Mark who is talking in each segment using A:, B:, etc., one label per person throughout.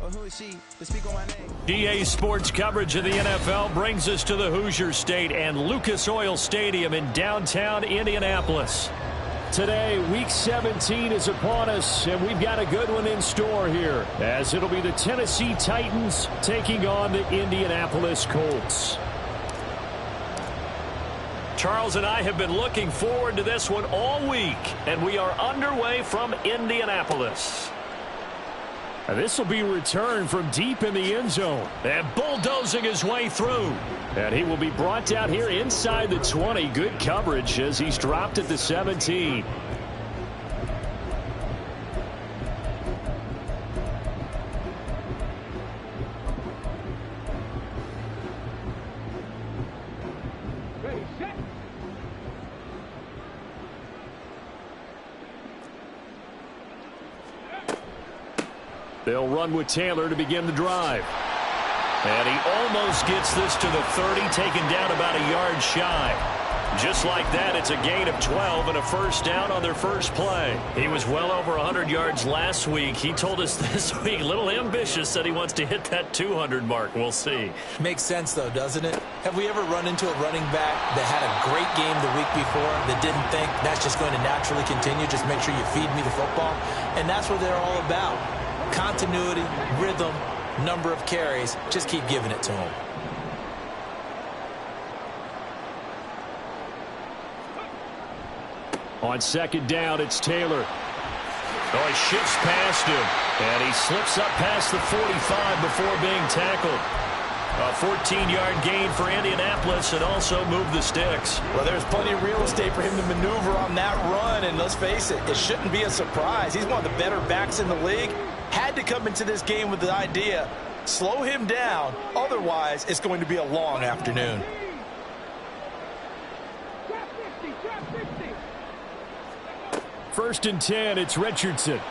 A: or who is she to speak on my name?
B: DA Sports coverage of the NFL brings us to the Hoosier State and Lucas Oil Stadium in downtown Indianapolis. Today, Week 17 is upon us, and we've got a good one in store here, as it'll be the Tennessee Titans taking on the Indianapolis Colts. Charles and I have been looking forward to this one all week, and we are underway from Indianapolis. This will be returned from deep in the end zone, and bulldozing his way through. And he will be brought down here inside the 20. Good coverage as he's dropped at the 17. They'll run with Taylor to begin the drive. And he almost gets this to the 30, taken down about a yard shy. Just like that, it's a gain of 12 and a first down on their first play. He was well over 100 yards last week. He told us this week, a little ambitious, said he wants to hit that 200 mark. We'll see.
C: Makes sense, though, doesn't it? Have we ever run into a running back that had a great game the week before that didn't think that's just going to naturally continue? Just make sure you feed me the football. And that's what they're all about. Continuity, rhythm, number of carries. Just keep giving it to him.
B: On second down, it's Taylor. Oh, he shifts past him, and he slips up past the 45 before being tackled. A 14-yard gain for Indianapolis and also move the sticks.
C: Well, there's plenty of real estate for him to maneuver on that run, and let's face it, it shouldn't be a surprise. He's one of the better backs in the league. Had to come into this game with the idea, slow him down, otherwise it's going to be a long afternoon.
B: First and 10, it's Richardson.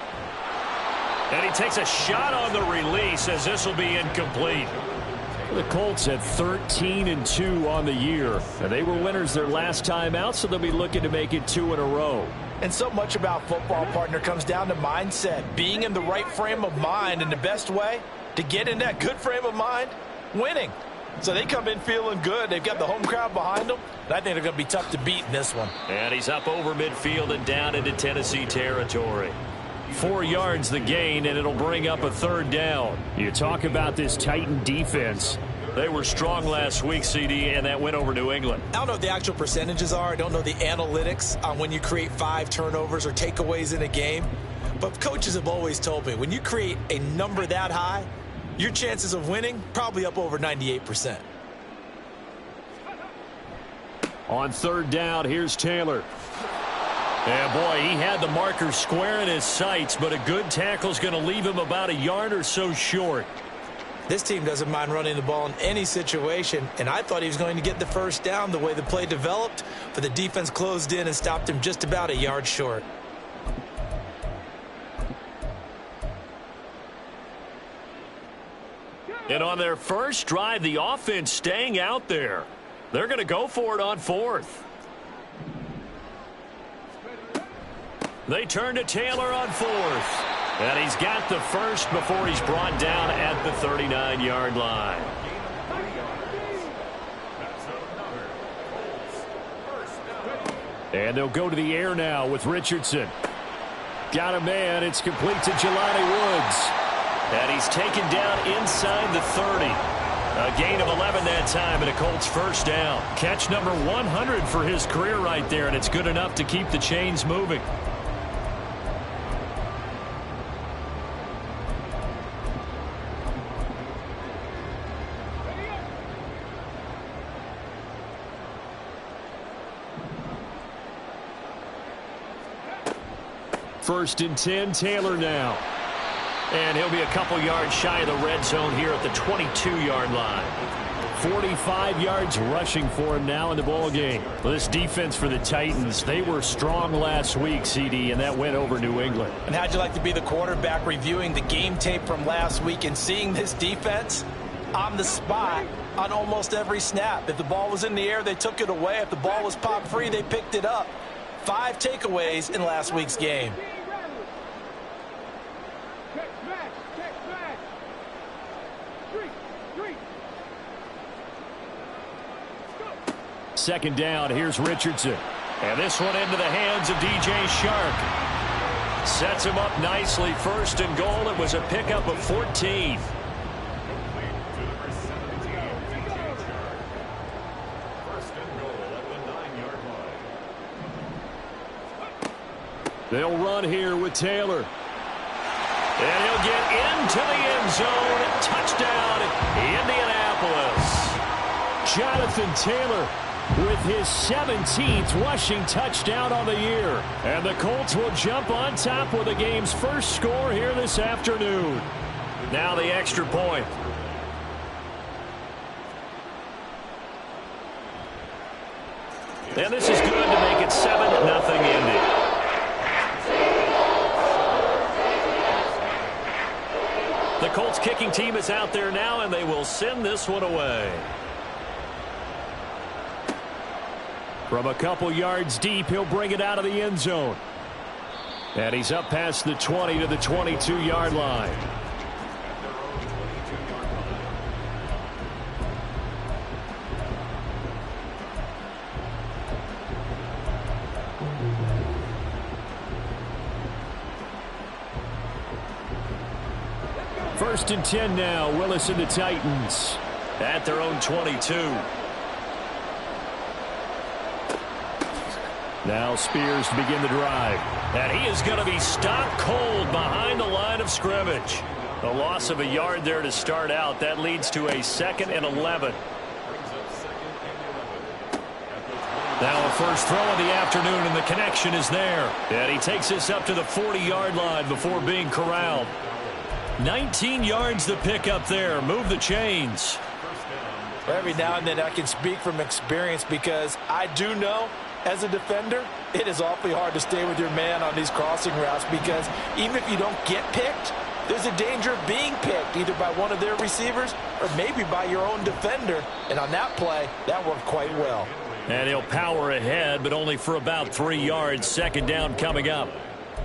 B: And he takes a shot on the release as this will be incomplete. The Colts at 13-2 on the year. And they were winners their last time out, so they'll be looking to make it 2 in a row.
C: And so much about football, partner, comes down to mindset. Being in the right frame of mind, and the best way to get in that good frame of mind, winning. So they come in feeling good. They've got the home crowd behind them. And I think they're going to be tough to beat in this one.
B: And he's up over midfield and down into Tennessee territory. 4 yards the gain, and it'll bring up a third down. You talk about this Titan defense. They were strong last week, CD, and that went over New England.
C: I don't know what the actual percentages are. I don't know the analytics on when you create 5 turnovers or takeaways in a game. But coaches have always told me, when you create a number that high, your chances of winning probably up over 98%.
B: On third down, here's Taylor. And, boy, he had the marker square in his sights, but a good tackle's going to leave him about a yard or so short.
C: This team doesn't mind running the ball in any situation, and I thought he was going to get the first down the way the play developed, but the defense closed in and stopped him just about a yard short.
B: And on their first drive, the offense staying out there. They're going to go for it on fourth. They turn to Taylor on fourth. And he's got the first before he's brought down at the 39-yard line. And they'll go to the air now with Richardson. Got a man. It's complete to Jelani Woods. And he's taken down inside the 30. A gain of 11 that time and a Colts first down. Catch number 100 for his career right there, and it's good enough to keep the chains moving. First and 10, Taylor now. And he'll be a couple yards shy of the red zone here at the 22-yard line. 45 yards rushing for him now in the ball game. Well, this defense for the Titans, they were strong last week, CD, and that went over New England.
C: And how'd you like to be the quarterback reviewing the game tape from last week and seeing this defense on the spot on almost every snap? If the ball was in the air, they took it away. If the ball was popped free, they picked it up. 5 takeaways in last week's game.
B: second down. Here's Richardson. And this one into the hands of DJ Shark. Sets him up nicely. First and goal. It was a pickup of 14. They'll run here with Taylor. And he'll get into the end zone. Touchdown, Indianapolis. Jonathan Taylor with his 17th rushing touchdown on the year. And the Colts will jump on top with the game's first score here this afternoon. Now the extra point. And this is good to make it 7-0 Indy. The Colts kicking team is out there now, and they will send this one away. From a couple yards deep, he'll bring it out of the end zone. And he's up past the 20 to the 22-yard line. First and 10 now. Willis and the Titans at their own 22. Now Spears to begin the drive. And he is going to be stopped cold behind the line of scrimmage. A loss of a yard there to start out. That leads to a 2nd and 11. Now a first throw of the afternoon, and the connection is there. And he takes this up to the 40-yard line before being corralled. 19 yards to pick up there. Move the chains.
C: Every now and then I can speak from experience, because I do know as a defender it is awfully hard to stay with your man on these crossing routes, because even if you don't get picked, there's a danger of being picked either by one of their receivers or maybe by your own defender. And on that play, that worked quite well.
B: And he'll power ahead, but only for about 3 yards. Second down coming up.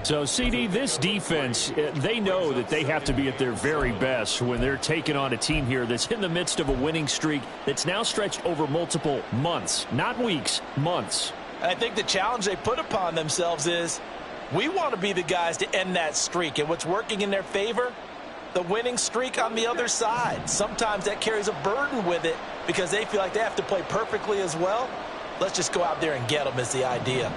B: So, CD, this defense, they know that they have to be at their very best when they're taking on a team here that's in the midst of a winning streak that's now stretched over multiple months, not weeks, months.
C: I think the challenge they put upon themselves is, we want to be the guys to end that streak. And what's working in their favor? The winning streak on the other side. Sometimes that carries a burden with it because they feel like they have to play perfectly as well. Let's just go out there and get them is the idea.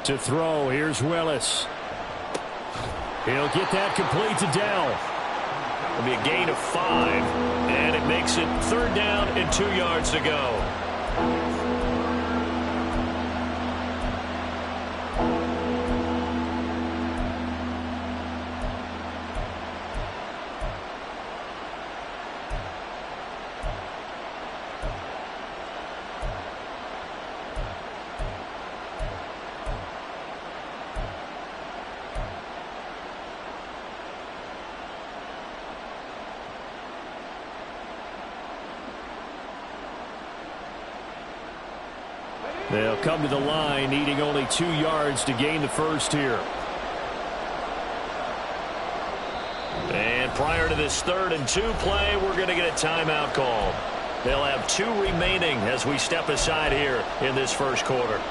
B: To throw, here's Willis. He'll get that complete to Dell. It'll be a gain of 5, and it makes it 3rd down and 2 yards to go. They'll come to the line, needing only 2 yards to gain the first here. And prior to this 3rd and 2 play, we're going to get a timeout call. They'll have 2 remaining as we step aside here in this first quarter.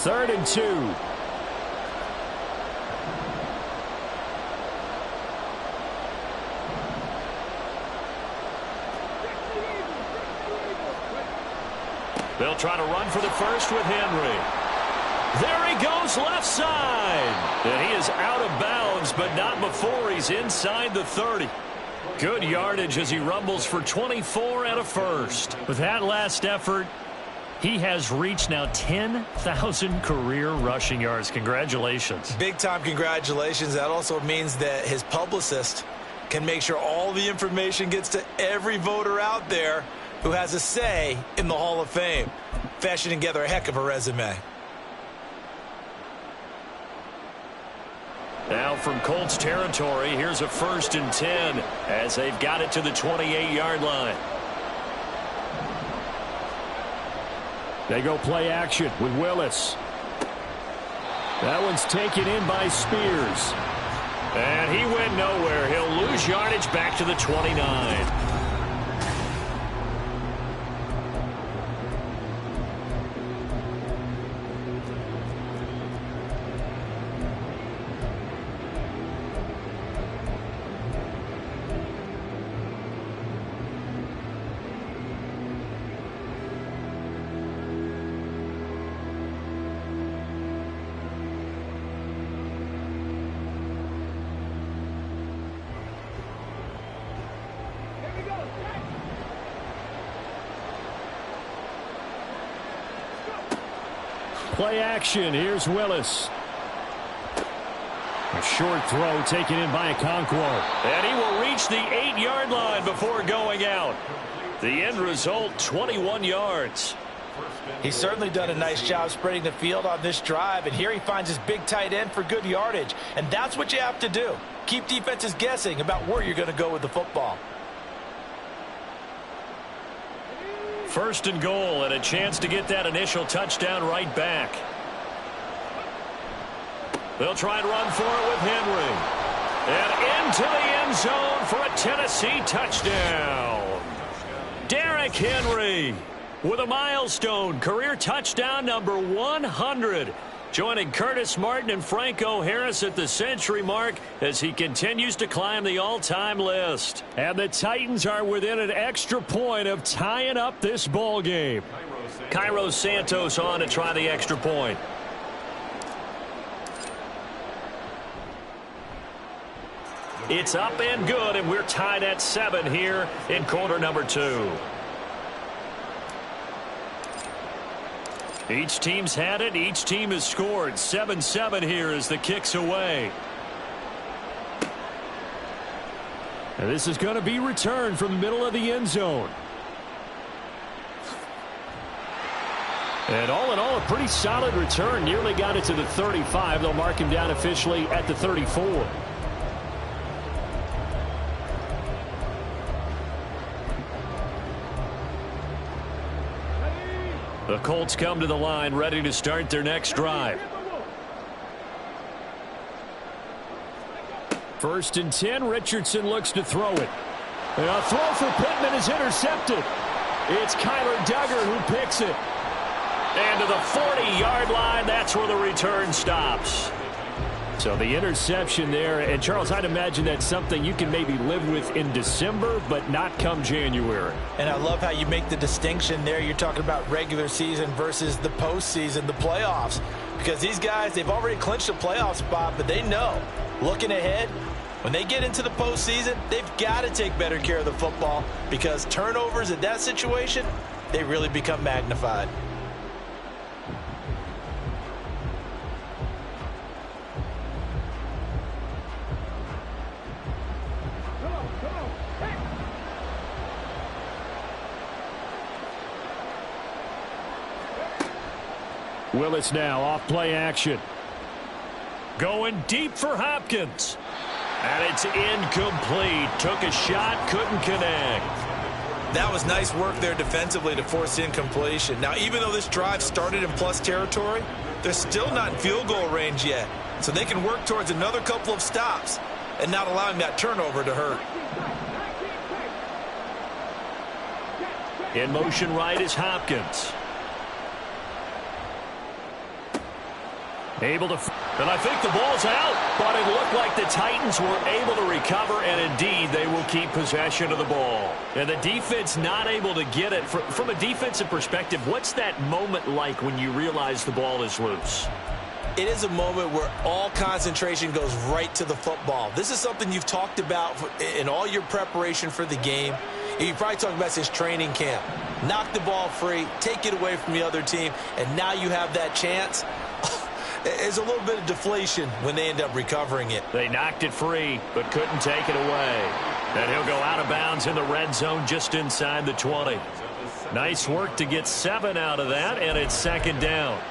B: Third and 2. They'll try to run for the first with Henry. There he goes left side. And he is out of bounds, but not before he's inside the 30. Good yardage as he rumbles for 24 and a first. With that last effort, he has reached now 10,000 career rushing yards. Congratulations.
C: Big time congratulations. That also means that his publicist can make sure all the information gets to every voter out there who has a say in the Hall of Fame. Fashioning together a heck of a resume.
B: Now from Colts territory, here's a 1st and 10 as they've got it to the 28-yard line.
D: They go play action with Willis. That one's taken in by Spears.
B: And he went nowhere. He'll lose yardage back to the 29.
D: Play action. Here's Willis. A short throw taken in by Okonkwo.
B: And he will reach the 8-yard line before going out. The end result, 21 yards.
C: He's certainly done a nice job spreading the field on this drive, and here he finds his big tight end for good yardage. And that's what you have to do. Keep defenses guessing about where you're going to go with the football.
B: 1st and goal, and a chance to get that initial touchdown right back. They'll try and run for it with Henry. And into the end zone for a Tennessee touchdown. Derrick Henry with a milestone career touchdown number 100. Joining Curtis Martin and Franco Harris at the century mark as he continues to climb the all-time list.
D: And the Titans are within an extra point of tying up this ball game.
B: Cairo Santos on to try the extra point. It's up and good, and we're tied at 7 here in quarter number 2. Each team's had it. Each team has scored. 7-7 here as the kick's away.
D: And this is going to be returned from the middle of the end zone. And all in all, a pretty solid return. Nearly got it to the 35. They'll mark him down officially at the 34.
B: The Colts come to the line ready to start their next drive.
D: 1st and 10. Richardson looks to throw it. And a throw for Pittman is intercepted. It's Kyler Duggar who picks it.
B: And to the 40-yard line, that's where the return stops.
D: So the interception there, and Charles, I'd imagine that's something you can maybe live with in December, but not come January.
C: And I love how you make the distinction there. You're talking about regular season versus the postseason, the playoffs. Because these guys, they've already clinched a playoff spot, but they know, looking ahead, when they get into the postseason, they've got to take better care of the football because turnovers in that situation, they really become magnified.
D: Willis now off play action.
B: Going deep for Hopkins. And it's incomplete. Took a shot, couldn't connect.
C: That was nice work there defensively to force incompletion. Now, even though this drive started in plus territory, they're still not in field goal range yet. So they can work towards another couple of stops and not allowing that turnover to hurt.
B: In motion right is Hopkins. Able to, and I think the ball's out, but it looked like the Titans were able to recover, and indeed they will keep possession of the ball. And the defense not able to get it. From a defensive perspective, what's that moment like when you realize the ball is loose?
C: It is a moment where all concentration goes right to the football. This is something you've talked about in all your preparation for the game. You probably talked about this training camp. Knock the ball free, take it away from the other team, and now you have that chance. There's a little bit of deflation when they end up recovering it.
B: They knocked it free, but couldn't take it away. And he'll go out of bounds in the red zone just inside the 20. Nice work to get 7 out of that, and it's second down.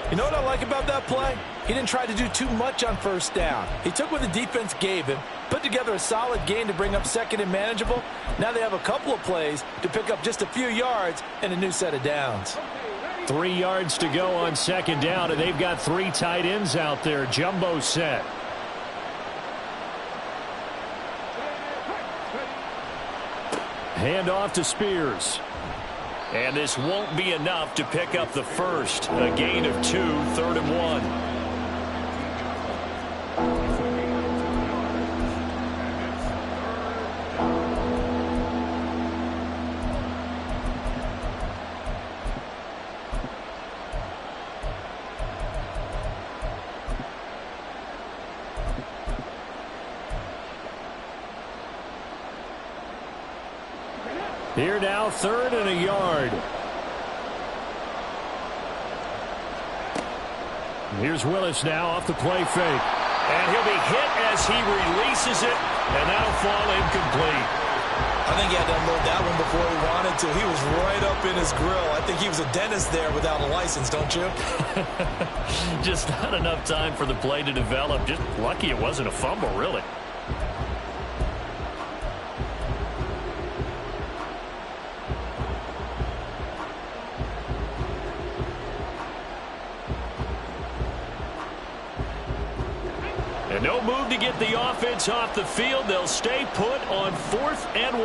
C: You know what I like about that play? He didn't try to do too much on first down. He took what the defense gave him, put together a solid gain to bring up second and manageable. Now they have a couple of plays to pick up just a few yards and a new set of downs.
D: 3 yards to go on second down, and they've got 3 tight ends out there. Jumbo set. Hand off to Spears.
B: And this won't be enough to pick up the first. A gain of 2, 3rd and 1.
D: Here now, 3rd and a yard. Here's Willis now off the play fake.
B: And he'll be hit as he releases it, and that'll fall incomplete.
C: I think he had to unload that one before he wanted to. He was right up in his grill. I think he was a dentist there without a license, don't you?
B: Just not enough time for the play to develop. Just lucky it wasn't a fumble, really. And no move to get the offense off the field. They'll stay put on 4th and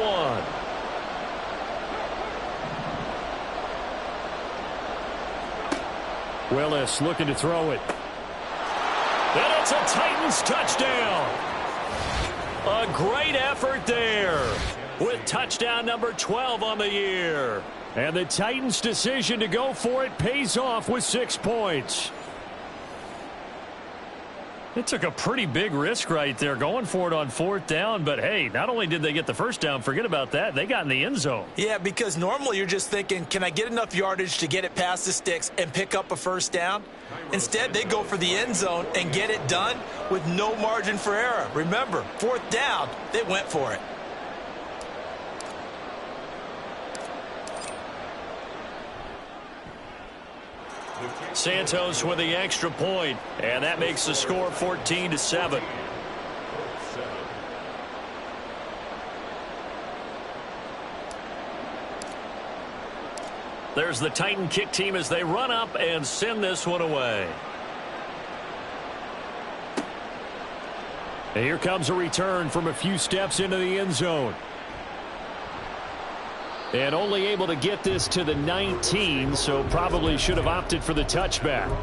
B: 1.
D: Willis looking to throw it.
B: And it's a Titans touchdown. A great effort there with touchdown number 12 on the year.
D: And the Titans' decision to go for it pays off with 6 points.
B: It took a pretty big risk right there going for it on 4th down. But, hey, not only did they get the first down, forget about that, they got in the end zone.
C: Yeah, because normally you're just thinking, can I get enough yardage to get it past the sticks and pick up a first down? Instead, they go for the end zone and get it done with no margin for error. Remember, 4th down, they went for it.
B: Santos with the extra point, and that makes the score 14-7. There's the Titan kick team as they run up and send this one away.
D: And here comes a return from a few steps into the end zone. And only able to get this to the 19, so probably should have opted for the touchback.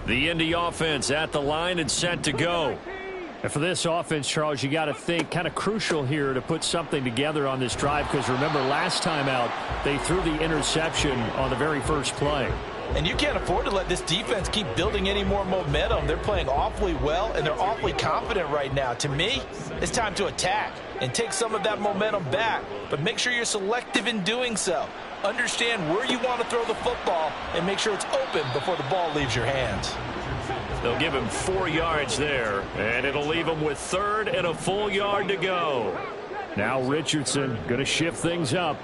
B: The Indy offense at the line and set to go.
D: And for this offense, Charles, you got to think kind of crucial here to put something together on this drive, because remember last time out they threw the interception on the very first play.
C: And you can't afford to let this defense keep building any more momentum. They're playing awfully well, and they're awfully confident right now. To me, it's time to attack and take some of that momentum back, but make sure you're selective in doing so. Understand where you want to throw the football and make sure it's open before the ball leaves your hands.
B: They'll give him 4 yards there, and it'll leave him with 3rd and a full yard to go.
D: Now Richardson going to shift things up.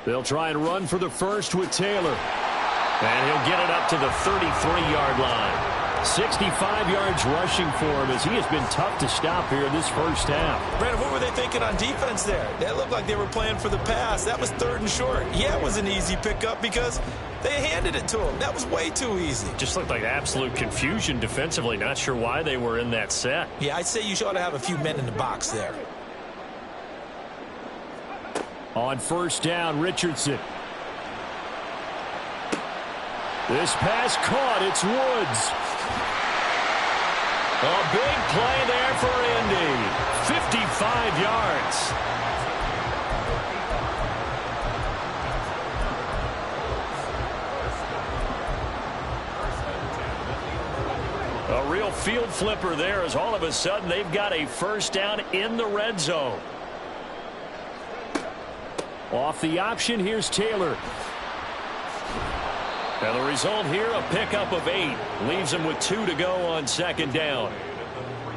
D: They'll try and run for the first with Taylor.
B: And he'll get it up to the 33-yard line.
D: 65 yards rushing for him, as he has been tough to stop here this first half.
C: Brandon, what were they thinking on defense there? That looked like they were playing for the pass. That was 3rd and short. Yeah, it was an easy pickup because they handed it to him. That was way too easy.
B: Just looked like absolute confusion defensively. Not sure why they were in that set.
C: Yeah, I'd say you ought to have a few men in the box there.
D: On first down, Richardson. This pass caught. It's Woods.
B: A big play there for Indy. 55 yards. A real field flipper there as all of a sudden they've got a first down in the red zone.
D: Off the option, here's Taylor.
B: And the result here, a pickup of 8. Leaves them with 2 to go on second down.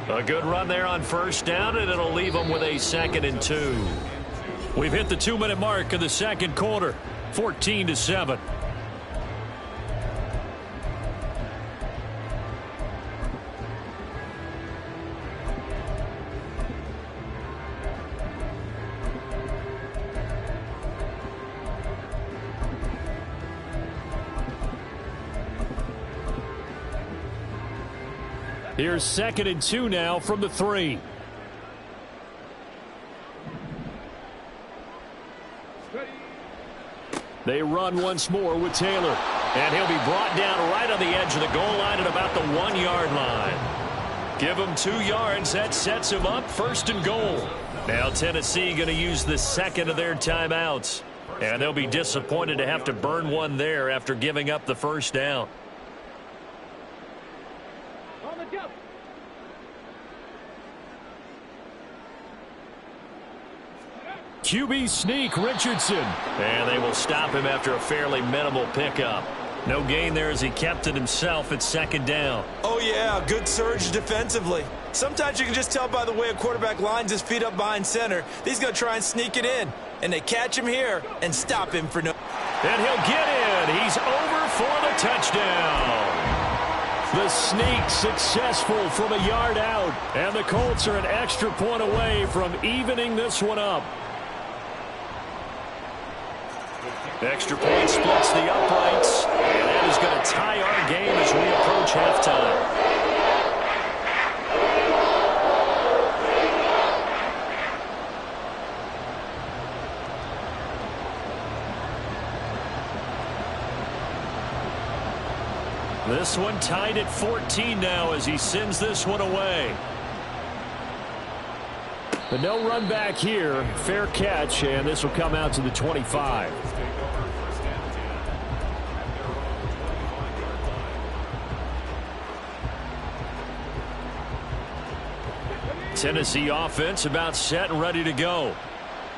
B: A good run there on first down, and it'll leave them with a 2nd and 2.
D: We've hit the 2-minute mark of the second quarter. 14-7. Here's 2nd and 2 now from the 3. They run once more with Taylor.
B: And he'll be brought down right on the edge of the goal line at about the 1-yard line. Give him 2 yards. That sets him up 1st and goal. Now Tennessee going to use the 2nd of their timeouts. And they'll be disappointed to have to burn one there after giving up the first down.
D: QB sneak, Richardson.
B: And they will stop him after a fairly minimal pickup. No gain there as he kept it himself at 2nd down.
C: Oh, yeah, good surge defensively. Sometimes you can just tell by the way a quarterback lines his feet up behind center. He's going to try and sneak it in. And they catch him here and stop him for no.
B: And he'll get in. He's over for the touchdown.
D: The sneak successful from a yard out. And the Colts are an extra point away from evening this one up.
B: Extra point splits the uprights, and that is going to tie our game as we approach halftime. This one tied at 14 now as he sends this one away.
D: But no run back here. Fair catch, and this will come out to the 25.
B: Tennessee offense about set and ready to go.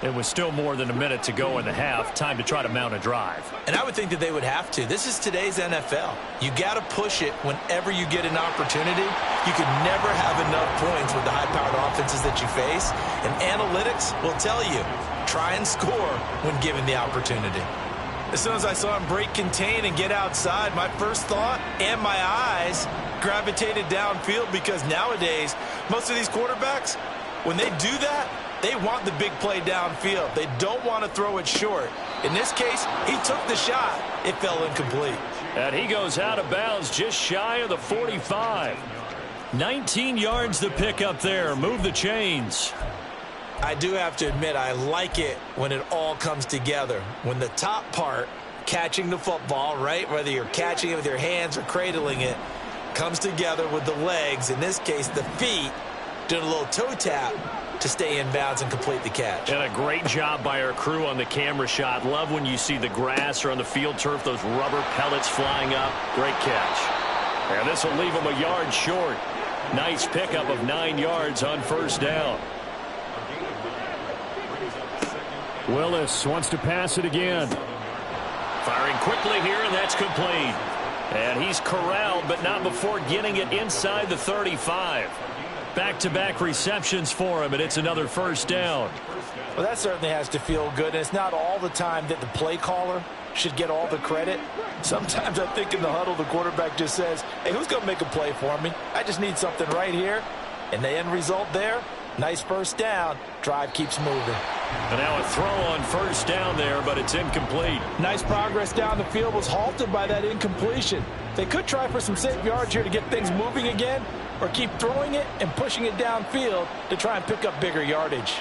B: It was still more than a minute to go in the half. Time to try to mount a drive.
C: And I would think that they would have to. This is today's NFL. You got to push it whenever you get an opportunity. You can never have enough points with the high-powered offenses that you face. And analytics will tell you, try and score when given the opportunity. As soon as I saw him break contain and get outside, my first thought and my eyes gravitated downfield, because nowadays, most of these quarterbacks, when they do that, they want the big play downfield. They don't want to throw it short. In this case, he took the shot. It fell incomplete.
B: And he goes out of bounds just shy of the 45. 19 yards to pick up there. Move the chains.
C: I do have to admit, I like it when it all comes together. When the top part, catching the football, right, whether you're catching it with your hands or cradling it, comes together with the legs, in this case the feet, doing a little toe tap to stay in bounds and complete the catch.
B: And a great job by our crew on the camera shot. Love when you see the grass or on the field turf, those rubber pellets flying up. Great catch. And this will leave him a yard short. Nice pickup of 9 yards on first down.
D: Willis wants to pass it again.
B: Firing quickly here, and that's complete. And he's corralled, but not before getting it inside the 35. Back-to-back receptions for him, and it's another first down.
C: Well, that certainly has to feel good, and it's not all the time that the play caller should get all the credit. Sometimes I think in the huddle, the quarterback just says, hey, who's going to make a play for me? I just need something right here. And the end result there, nice first down. Drive keeps moving.
B: And now a throw on first down there, but it's incomplete.
C: Nice progress down the field, was halted by that incompletion. They could try for some safe yards here to get things moving again, or keep throwing it and pushing it downfield to try and pick up bigger yardage.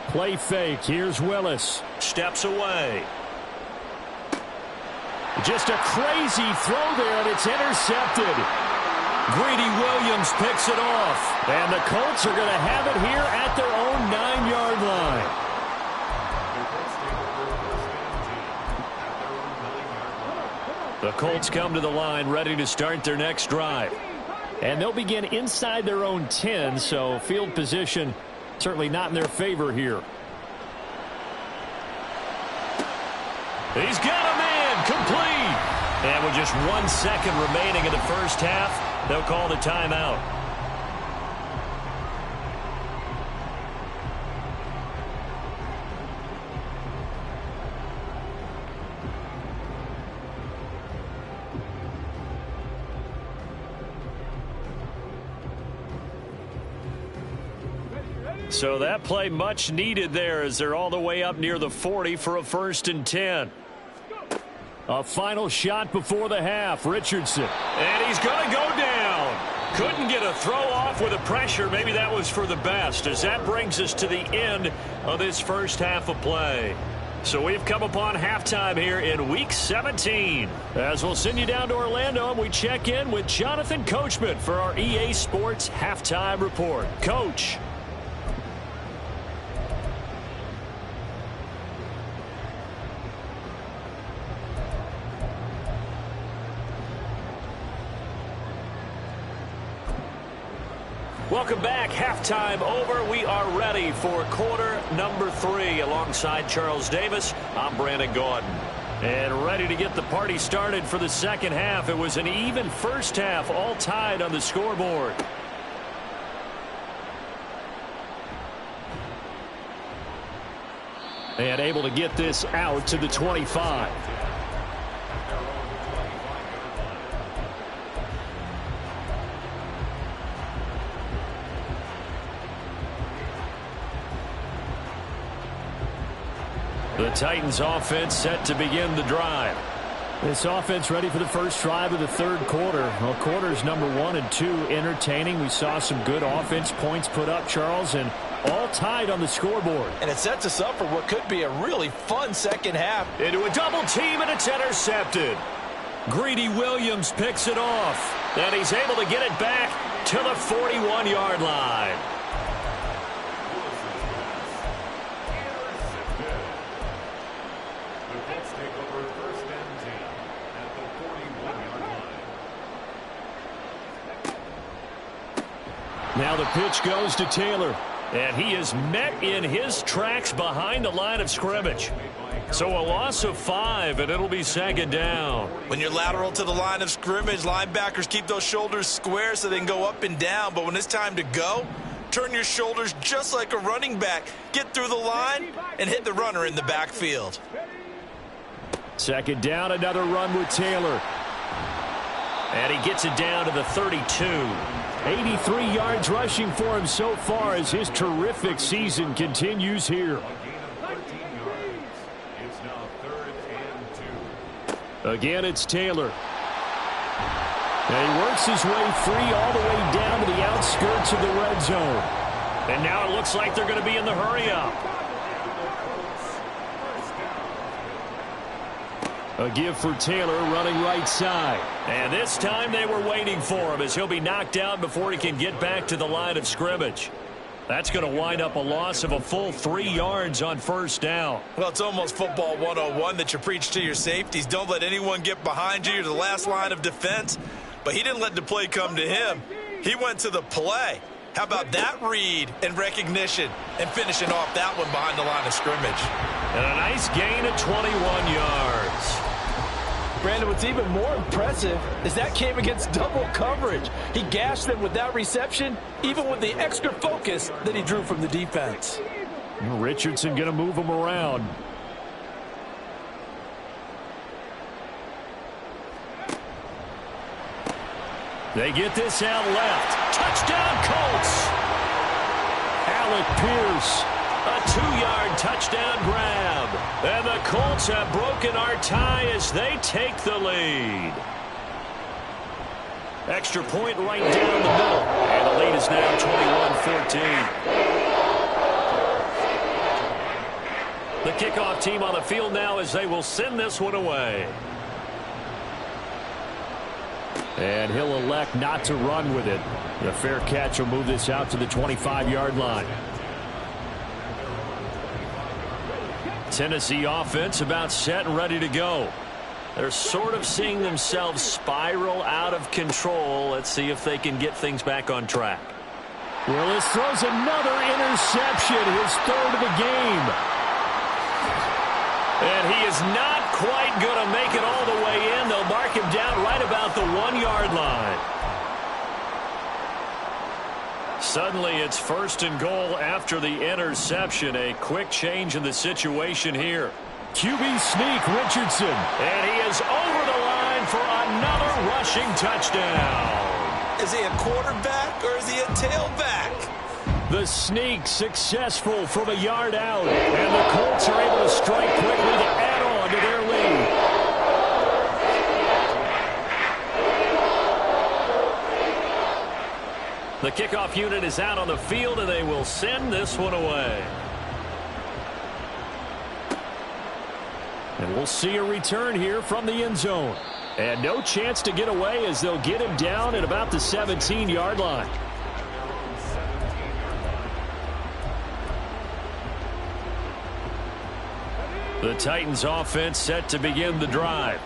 D: Play fake. Here's Willis.
B: Steps away.
D: Just a crazy throw there, and it's intercepted. Greedy Williams picks it off. And the Colts are going to have it here at their own 9-yard line.
B: The Colts come to the line ready to start their next drive.
D: And they'll begin inside their own 10, so field position certainly not in their favor here.
B: He's got a man complete. And with just 1 second remaining in the first half, they'll call the timeout. So that play much needed there as they're all the way up near the 40 for a 1st and 10.
D: A final shot before the half. Richardson.
B: And he's going to go down. Couldn't get a throw off with the pressure. Maybe that was for the best, as that brings us to the end of this first half of play. So we've come upon halftime here in Week 17.
D: As we'll send you down to Orlando, and we check in with Jonathan Coachman for our EA Sports Halftime Report. Coach.
B: Welcome back. Halftime over. We are ready for quarter number 3. Alongside Charles Davis, I'm Brandon Gordon.
D: And ready to get the party started for the second half. It was an even first half, all tied on the scoreboard. And able to get this out to the 25. The Titans offense set to begin the drive. This offense ready for the first drive of the third quarter. Well, quarters number 1 and 2 entertaining. We saw some good offense points put up, Charles, and all tied on the scoreboard.
C: And it sets us up for what could be a really fun second half.
B: Into a double team, and it's intercepted. Greedy Williams picks it off, and he's able to get it back to the 41-yard line.
D: Now the pitch goes to Taylor.
B: And he is met in his tracks behind the line of scrimmage. So a loss of 5, and it'll be second down.
C: When you're lateral to the line of scrimmage, linebackers keep those shoulders square so they can go up and down. But when it's time to go, turn your shoulders just like a running back. Get through the line and hit the runner in the backfield.
D: Second down, another run with Taylor.
B: And he gets it down to the 32.
D: 83 yards rushing for him so far as his terrific season continues here. Again, it's Taylor. And he works his way free all the way down to the outskirts of the red zone.
B: And now it looks like they're going to be in the hurry-up.
D: A give for Taylor running right side.
B: And this time they were waiting for him as he'll be knocked down before he can get back to the line of scrimmage. That's going to wind up a loss of a full 3 yards on first down.
C: Well, it's almost football 101 that you preach to your safeties. Don't let anyone get behind you. You're the last line of defense. But he didn't let the play come to him. He went to the play. How about that read and recognition and finishing off that one behind the line of scrimmage?
B: And a nice gain of 21 yards.
E: Brandon, what's even more impressive is that came against double coverage. He gashed them with that reception, even with the extra focus that he drew from the defense.
D: Richardson going to move him around.
B: They get this out left. Touchdown, Colts.
D: Alec Pierce.
B: A 2-yard touchdown grab. And the Colts have broken our tie as they take the lead. Extra point right down the middle. And the lead is now 21-14. The kickoff team on the field now as they will send this one away.
D: And he'll elect not to run with it. The fair catch will move this out to the 25-yard line.
B: Tennessee offense about set and ready to go. They're sort of seeing themselves spiral out of control. Let's see if they can get things back on track.
D: Willis throws another interception, his third of the game.
B: And he is not quite going to make it all the way in. They'll mark him down right about the 1-yard line. Suddenly it's 1st and goal after the interception. A quick change in the situation here.
D: QB sneak, Richardson.
B: And he is over the line for another rushing touchdown.
C: Is he a quarterback or is he a tailback?
D: The sneak successful from a yard out. And the Colts are able to strike quickly to add on to their lead.
B: The kickoff unit is out on the field, and they will send this one away.
D: And we'll see a return here from the end zone. And no chance to get away as they'll get him down at about the 17-yard line.
B: The Titans offense set to begin the drive.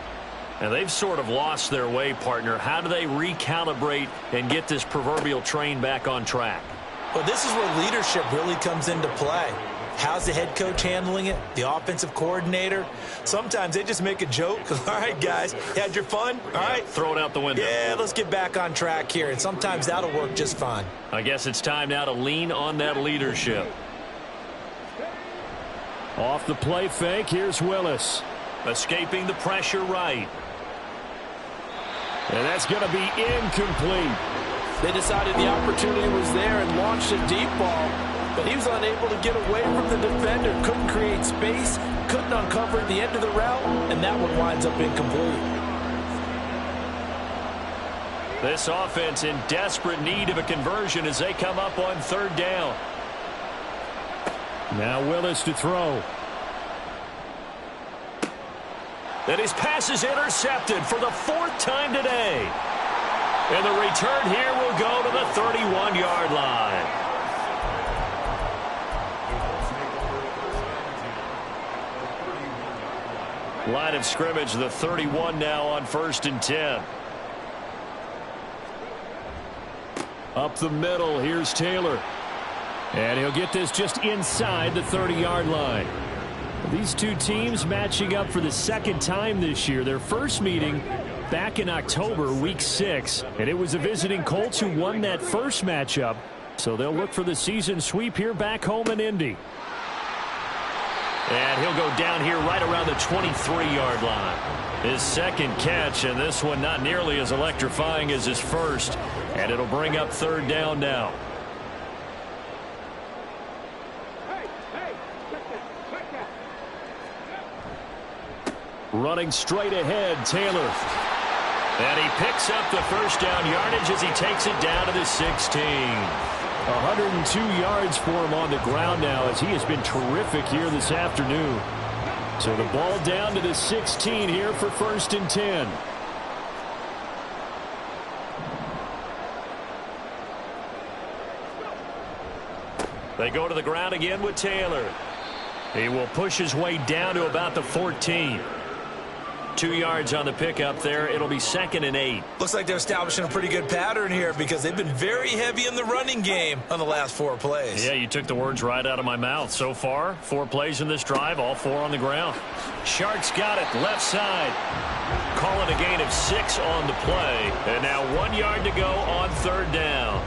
B: And they've sort of lost their way, partner. How do they recalibrate and get this proverbial train back on track?
C: Well, this is where leadership really comes into play. How's the head coach handling it? The offensive coordinator? Sometimes they just make a joke. All right, guys, you had your fun? All right.
B: Throw it out the window.
C: Yeah, let's get back on track here. And sometimes that'll work just fine.
B: I guess it's time now to lean on that leadership.
D: Off the play fake, here's Willis.
B: Escaping the pressure right.
D: And that's going to be incomplete.
E: They decided the opportunity was there and launched a deep ball, but he was unable to get away from the defender, couldn't create space, couldn't uncover the end of the route, and that one winds up incomplete.
B: This offense in desperate need of a conversion as they come up on 3rd down.
D: Now Willis to throw.
B: And his pass is intercepted for the 4th time today. And the return here will go to the 31-yard line. Line of scrimmage, the 31 now on 1st and 10.
D: Up the middle, here's Taylor. And he'll get this just inside the 30-yard line. These two teams matching up for the 2nd time this year. Their first meeting back in October, week 6. And it was the visiting Colts who won that first matchup. So they'll look for the season sweep here back home in Indy.
B: And he'll go down here right around the 23-yard line. His 2nd catch, and this one not nearly as electrifying as his first. And it'll bring up 3rd down now.
D: Running straight ahead, Taylor.
B: And he picks up the 1st down yardage as he takes it down to the 16.
D: 102 yards for him on the ground now as he has been terrific here this afternoon. So the ball down to the 16 here for 1st and 10.
B: They go to the ground again with Taylor. He will push his way down to about the 14. 2 yards on the pickup there. It'll be 2nd and 8.
C: Looks like they're establishing a pretty good pattern here because they've been very heavy in the running game on the last 4 plays.
B: Yeah, you took the words right out of my mouth. So far, 4 plays in this drive, all 4 on the ground. Sharks got it left side. Call it a gain of 6 on the play. And now 1 yard to go on 3rd down.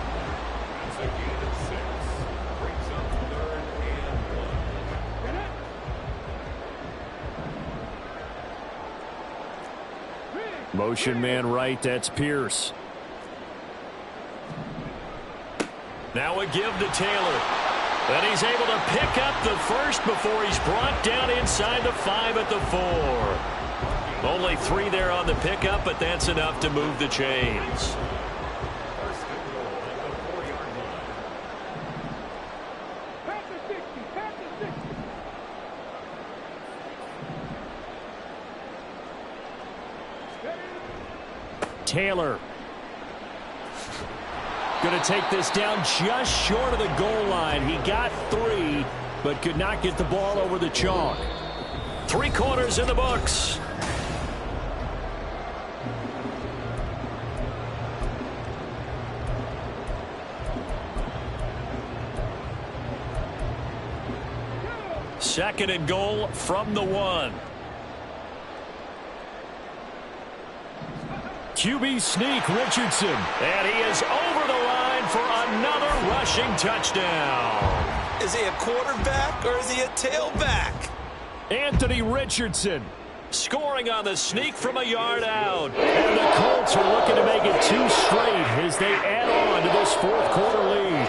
D: Motion man right, that's Pierce.
B: Now a give to Taylor. And he's able to pick up the first before he's brought down inside the 5 at the 4. Only 3 there on the pickup, but that's enough to move the chains.
D: Taylor going to take this down just short of the goal line. He got 3, but could not get the ball over the chalk.
B: 3 quarters in the books. second and goal from the 1.
D: QB sneak, Richardson.
B: And he is over the line for another rushing touchdown.
C: Is he a quarterback or is he a tailback?
D: Anthony Richardson.
B: Scoring on the sneak from a yard out.
D: And the Colts are looking to make it 2 straight as they add on to this fourth quarter lead.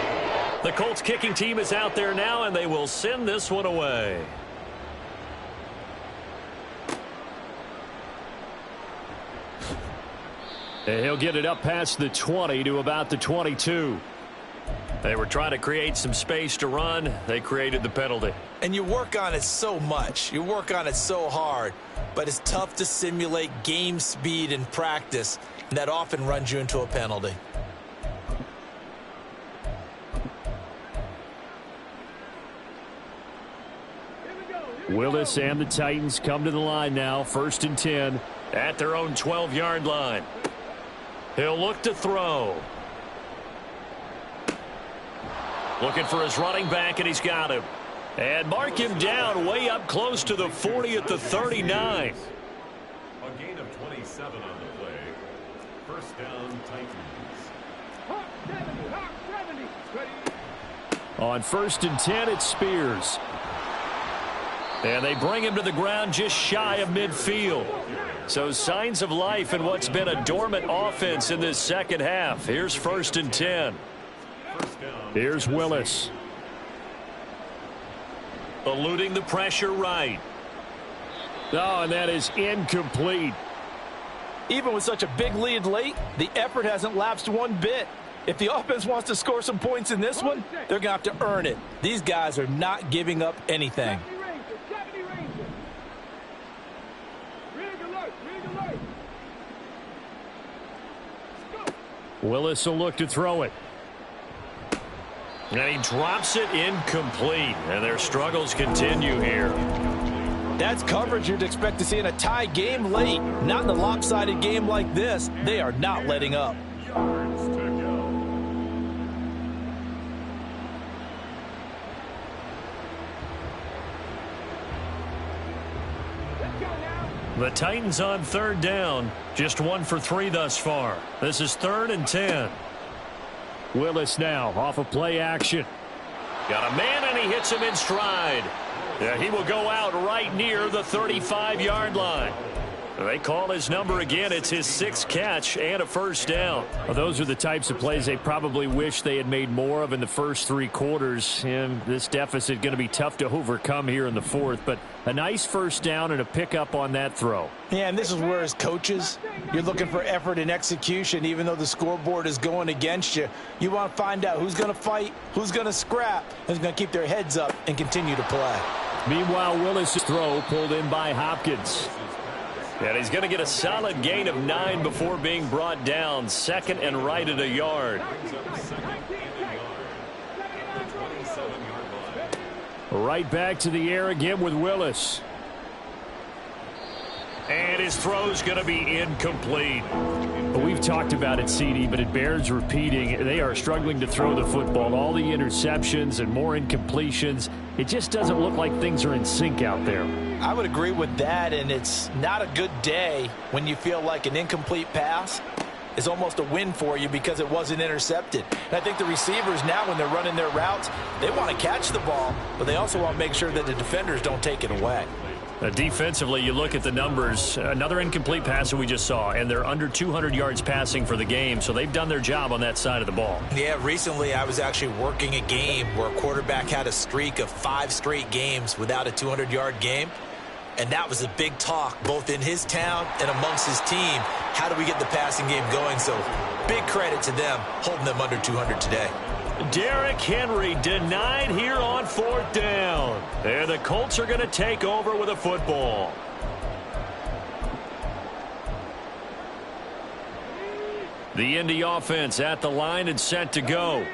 B: The Colts kicking team is out there now, and they will send this one away.
D: And he'll get it up past the 20 to about the 22.
B: They were trying to create some space to run. They created the penalty.
C: And you work on it so much. You work on it so hard. But it's tough to simulate game speed in practice. And that often runs you into a penalty.
D: Willis and the Titans come to the line now. 1st and 10.
B: At their own 12-yard line. He'll look to throw. Looking for his running back, and he's got him. And mark him down way up close to the 40 at the 39.
F: A gain of 27 on the play. First down, Titans.
D: On 1st and 10, it's Spears.
B: And they bring him to the ground just shy of midfield. So signs of life in what's been a dormant offense in this second half. Here's 1st and 10.
D: Here's Willis.
B: Eluding the pressure right.
D: Oh, and that is incomplete.
E: Even with such a big lead late, the effort hasn't lapsed one bit. If the offense wants to score some points in this one, they're going to have to earn it. These guys are not giving up anything.
D: Willis will look to throw it.
B: And he drops it incomplete. And their struggles continue here.
E: That's coverage you'd expect to see in a tie game late. Not in a lopsided game like this. They are not letting up.
B: The Titans on 3rd down. Just 1 for 3 thus far. This is 3rd and 10.
D: Willis now off of play action.
B: Got a man, and he hits him in stride. Yeah, he will go out right near the 35-yard line. They call his number again. It's his 6th catch and a first down.
D: Well, those are the types of plays they probably wish they had made more of in the first 3 quarters. And this deficit going to be tough to overcome here in the 4th. But a nice first down and a pickup on that throw.
E: Yeah, and this is where as coaches, you're looking for effort and execution. Even though the scoreboard is going against you, you want to find out who's going to fight, who's going to scrap, who's going to keep their heads up and continue to play.
D: Meanwhile, Willis' throw pulled in by Hopkins.
B: And he's going to get a solid gain of 9 before being brought down. 2nd and right at a yard.
D: Right back to the air again with Willis.
B: And his throw's going to be incomplete.
D: We've talked about it, CD, but it bears repeating. They are struggling to throw the football. All the interceptions and more incompletions. It just doesn't look like things are in sync out there.
E: I would agree with that, and it's not a good day when you feel like an incomplete pass is almost a win for you because it wasn't intercepted. And I think the receivers now, when they're running their routes, they want to catch the ball, but they also want to make sure that the defenders don't take it away.
B: Defensively, you look at the numbers. Another incomplete pass that we just saw, and they're under 200 yards passing for the game, so they've done their job on that side of the ball.
C: Yeah, recently I was actually working a game where a quarterback had a streak of 5 straight games without a 200-yard game. And that was a big talk, both in his town and amongst his team. How do we get the passing game going? So big credit to them, holding them under 200 today.
B: Derrick Henry denied here on 4th down. And the Colts are going to take over with a football. The Indy offense at the line and set to go.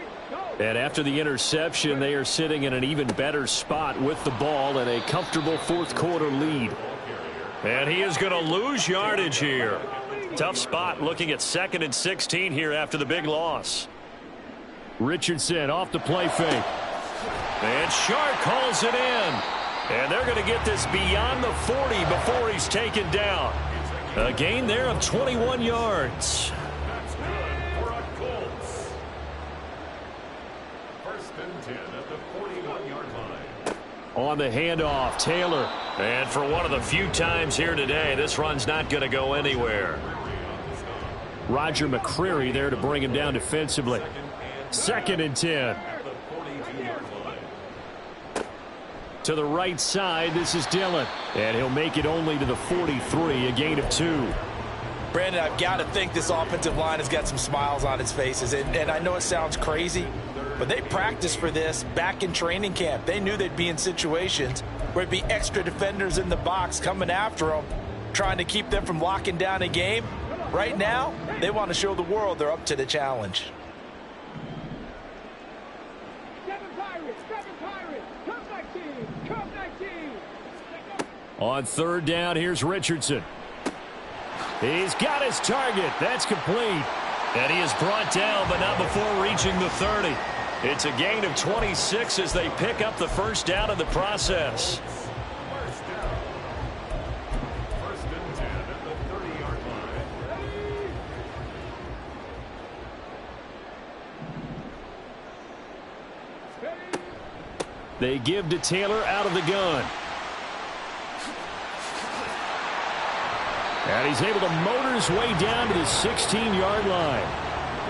B: And after the interception, they are sitting in an even better spot with the ball and a comfortable 4th quarter lead. And he is going to lose yardage here. Tough spot looking at 2nd and 16 here after the big loss.
D: Richardson off the play fake.
B: And Shark calls it in. And they're going to get this beyond the 40 before he's taken down. A gain there of 21 yards.
F: That's good for a Colts. First and 10 at the 41-yard line.
B: On the handoff, Taylor. And for one of the few times here today, this run's not going to go anywhere.
D: Roger McCreary there to bring him down defensively. Second and 10. To the right side, this is Dillon. And he'll make it only to the 43, a gain of 2.
C: Brandon, I've got to think this offensive line has got some smiles on its faces. And I know it sounds crazy, but they practiced for this back in training camp. They knew they'd be in situations where it'd be extra defenders in the box coming after them, trying to keep them from locking down a game. Right now, they want to show the world they're up to the challenge.
D: On third down, here's Richardson. He's got his target. That's complete.
B: And he is brought down, but not before reaching the 30. It's a gain of 26 as they pick up the first down in the process.
F: First down. First and 10 at the 30-yard line.
D: They give to Taylor out of the gun. And he's able to motor his way down to the 16-yard line.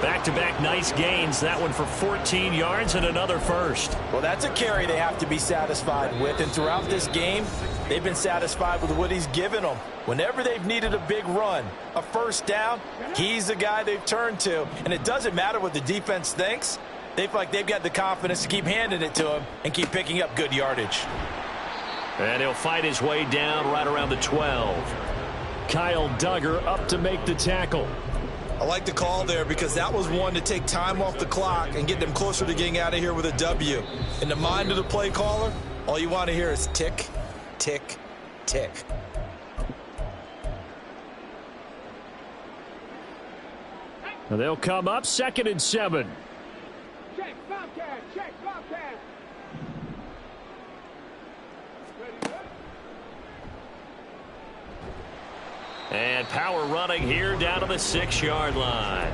B: Back-to-back nice gains. That one for 14 yards and another first.
C: Well, that's a carry they have to be satisfied with. And throughout this game, they've been satisfied with what he's given them. Whenever they've needed a big run, a first down, he's the guy they've turned to. And it doesn't matter what the defense thinks. They feel like they've got the confidence to keep handing it to him and keep picking up good yardage.
B: And he'll fight his way down right around the 12.
D: Kyle Duggar up to make the tackle.
C: I like the call there because that was one to take time off the clock and get them closer to getting out of here with a W. In the mind of the play caller, all you want to hear is tick, tick, tick.
D: Now they'll come up second and 7.
A: Check, Bobcat, check, Bobcat.
B: And power running here down to the 6-yard line.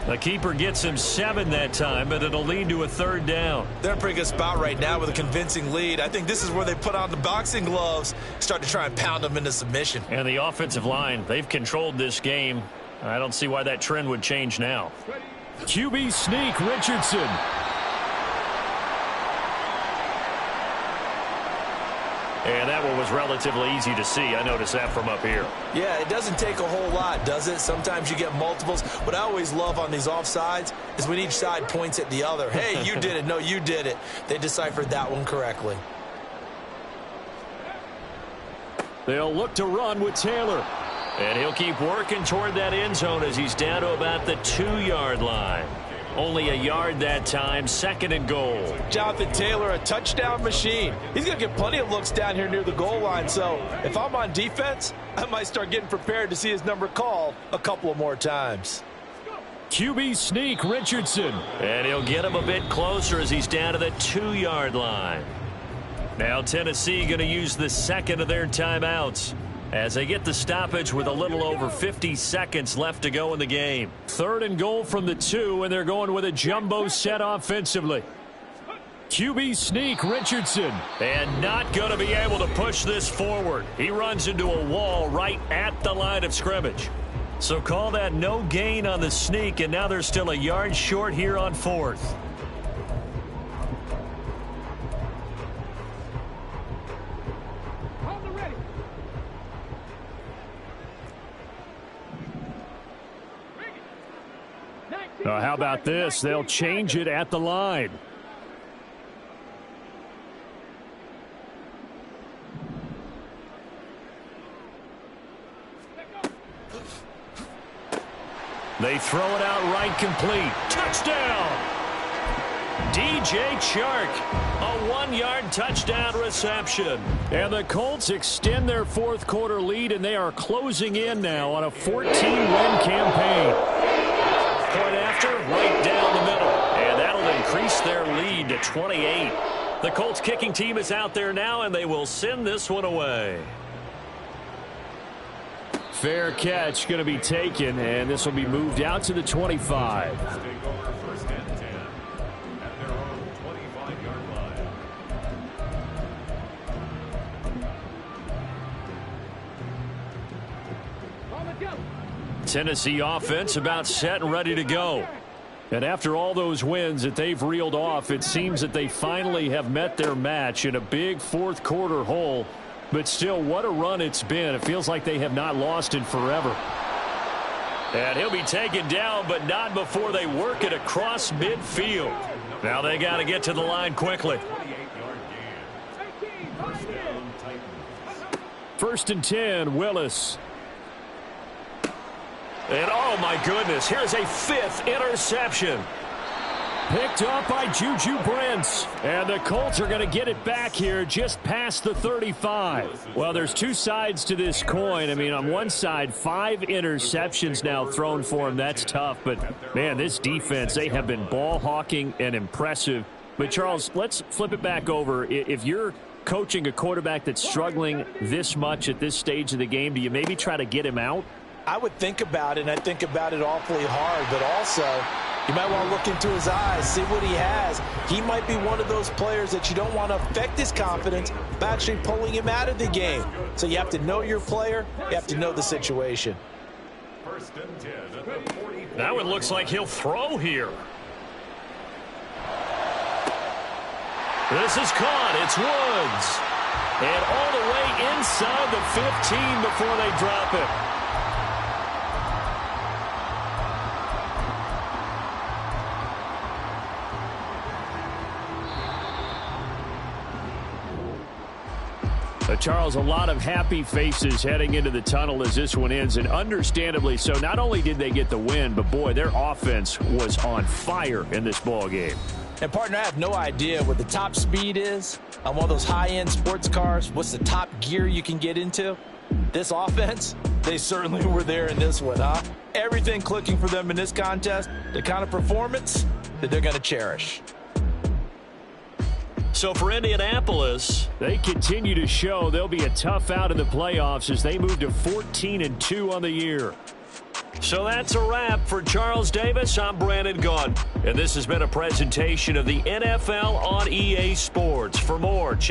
B: The keeper gets him 7 that time, but it'll lead to a third down.
C: They're in a pretty good spot right now with a convincing lead. I think this is where they put on the boxing gloves, start to try and pound them into submission.
B: And the offensive line, they've controlled this game. I don't see why that trend would change now.
D: QB sneak, Richardson.
B: And that one was relatively easy to see. I noticed that from up here.
C: Yeah, it doesn't take a whole lot, does it? Sometimes you get multiples. What I always love on these offsides is when each side points at the other. Hey, you did it. No, you did it. They deciphered that one correctly.
D: They'll look to run with Taylor.
B: And he'll keep working toward that end zone as he's down to about the 2-yard line. Only a yard that time, second and goal.
E: Jonathan Taylor, a touchdown machine. He's going to get plenty of looks down here near the goal line. So if I'm on defense, I might start getting prepared to see his number called a couple of more times.
D: QB sneak, Richardson.
B: And he'll get him a bit closer as he's down to the 2-yard line. Now Tennessee going to use the second of their timeouts as they get the stoppage with a little over 50 seconds left to go in the game.
D: Third and goal from the 2, and they're going with a jumbo set offensively. QB sneak, Richardson.
B: And not going to be able to push this forward. He runs into a wall right at the line of scrimmage. So call that no gain on the sneak, and now they're still a yard short here on fourth.
D: How about this? They'll change it at the line.
B: They throw it out right complete. Touchdown! DJ Chark, a 1-yard touchdown reception.
D: And the Colts extend their fourth quarter lead, and they are closing in now on a 14-win campaign. Point after, right down the middle.
B: And that'll increase their lead to 28. The Colts kicking team is out there now, and they will send this one away.
D: Fair catch going to be taken, and this will be moved out to the 25.
F: Take over first and 10 at their own 25-yard line.
A: On the jump.
B: Tennessee offense about set and ready to go.
D: And after all those wins that they've reeled off, it seems that they finally have met their match in a big fourth quarter hole. But still, what a run it's been. It feels like they have not lost in forever.
B: And he'll be taken down, but not before they work it across midfield. Now they got to get to the line quickly.
F: 28-yard gain.
A: 18,
F: First down, Titans.
D: First and 10, Willis.
B: And oh my goodness, here's a 5th interception.
D: Picked up by Juju Brents. And the Colts are going to get it back here just past the 35. Well, there's two sides to this coin. I mean, on one side, 5 interceptions now thrown for him. That's tough. But, man, this defense, they have been ball hawking and impressive. But, Charles, let's flip it back over. If you're coaching a quarterback that's struggling this much at this stage of the game, do you maybe try to get him out?
C: I would think about it, and I think about it awfully hard. But also, you might want to look into his eyes, see what he has. He might be one of those players that you don't want to affect his confidence by actually pulling him out of the game. So you have to know your player. You have to know the situation.
F: First and 10 at the 40.
B: Now it looks like he'll throw here. This is caught. It's Woods. And all the way inside the 15 before they drop it.
D: Charles, a lot of happy faces heading into the tunnel as this one ends, and understandably so. Not only did they get the win, but, boy, their offense was on fire in this ball game.
C: And, partner, I have no idea what the top speed is on one of those high-end sports cars. What's the top gear you can get into? This offense, they certainly were there in this one, huh? Everything clicking for them in this contest, the kind of performance that they're going to cherish.
B: So for Indianapolis,
D: they continue to show they'll be a tough out in the playoffs as they move to 14-2 on the year.
B: So that's a wrap for Charles Davis. I'm Brandon Gaudin, and this has been a presentation of the NFL on EA Sports. For more, check